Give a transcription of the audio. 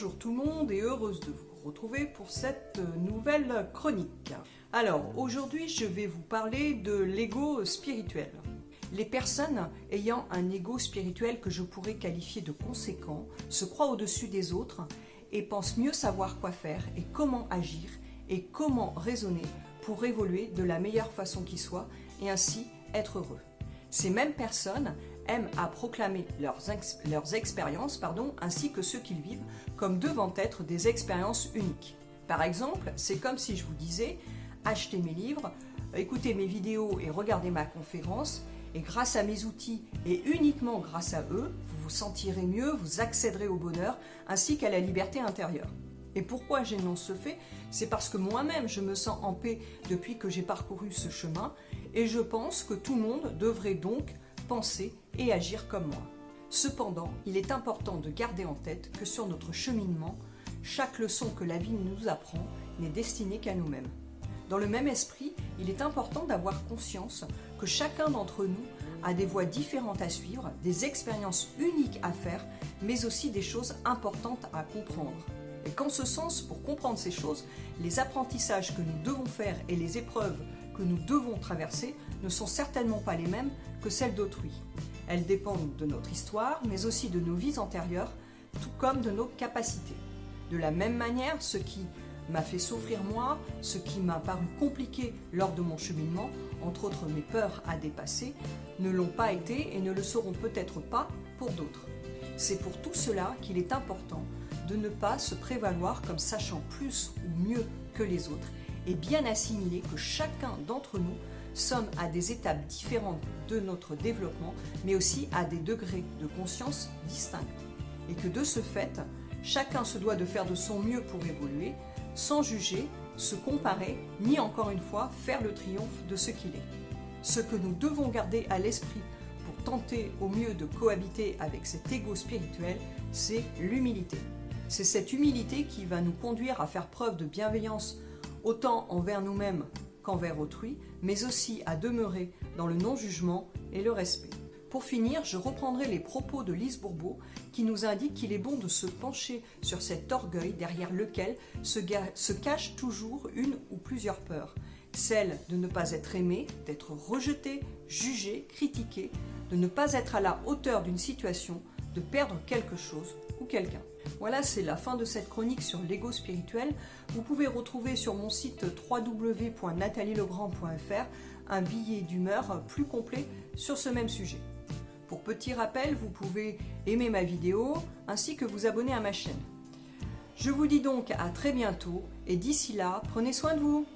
Bonjour tout le monde et heureuse de vous retrouver pour cette nouvelle chronique. Alors aujourd'hui je vais vous parler de l'ego spirituel. Les personnes ayant un ego spirituel que je pourrais qualifier de conséquent se croient au-dessus des autres et pensent mieux savoir quoi faire et comment agir et comment raisonner pour évoluer de la meilleure façon qui soit et ainsi être heureux. Ces mêmes personnes aiment à proclamer leurs expériences ainsi que ceux qu'ils vivent comme devant être des expériences uniques. Par exemple, c'est comme si je vous disais « achetez mes livres, écoutez mes vidéos et regardez ma conférence et grâce à mes outils et uniquement grâce à eux, vous vous sentirez mieux, vous accéderez au bonheur ainsi qu'à la liberté intérieure. » Et pourquoi j'énonce ce fait? C'est parce que moi-même je me sens en paix depuis que j'ai parcouru ce chemin et je pense que tout le monde devrait donc penser et agir comme moi. Cependant, il est important de garder en tête que sur notre cheminement, chaque leçon que la vie nous apprend n'est destinée qu'à nous-mêmes. Dans le même esprit, il est important d'avoir conscience que chacun d'entre nous a des voies différentes à suivre, des expériences uniques à faire, mais aussi des choses importantes à comprendre. Et qu'en ce sens, pour comprendre ces choses, les apprentissages que nous devons faire et les épreuves que nous devons traverser ne sont certainement pas les mêmes que celles d'autrui. Elles dépendent de notre histoire, mais aussi de nos vies antérieures, tout comme de nos capacités. De la même manière, ce qui m'a fait souffrir moi, ce qui m'a paru compliqué lors de mon cheminement, entre autres mes peurs à dépasser, ne l'ont pas été et ne le seront peut-être pas pour d'autres. C'est pour tout cela qu'il est important de ne pas se prévaloir comme sachant plus ou mieux que les autres et bien assimiler que chacun d'entre nous sommes à des étapes différentes de notre développement, mais aussi à des degrés de conscience distincts. Et que de ce fait, chacun se doit de faire de son mieux pour évoluer, sans juger, se comparer, ni encore une fois faire le triomphe de ce qu'il est. Ce que nous devons garder à l'esprit pour tenter au mieux de cohabiter avec cet ego spirituel, c'est l'humilité. C'est cette humilité qui va nous conduire à faire preuve de bienveillance autant envers nous-mêmes qu'envers autrui, mais aussi à demeurer dans le non-jugement et le respect. Pour finir, je reprendrai les propos de Lise Bourbeau qui nous indique qu'il est bon de se pencher sur cet orgueil derrière lequel se cache toujours une ou plusieurs peurs. Celle de ne pas être aimé, d'être rejeté, jugé, critiqué, de ne pas être à la hauteur d'une situation, de perdre quelque chose ou quelqu'un. Voilà, c'est la fin de cette chronique sur l'ego spirituel. Vous pouvez retrouver sur mon site www.natalielegrand.fr un billet d'humeur plus complet sur ce même sujet. Pour petit rappel, vous pouvez aimer ma vidéo ainsi que vous abonner à ma chaîne. Je vous dis donc à très bientôt et d'ici là, prenez soin de vous.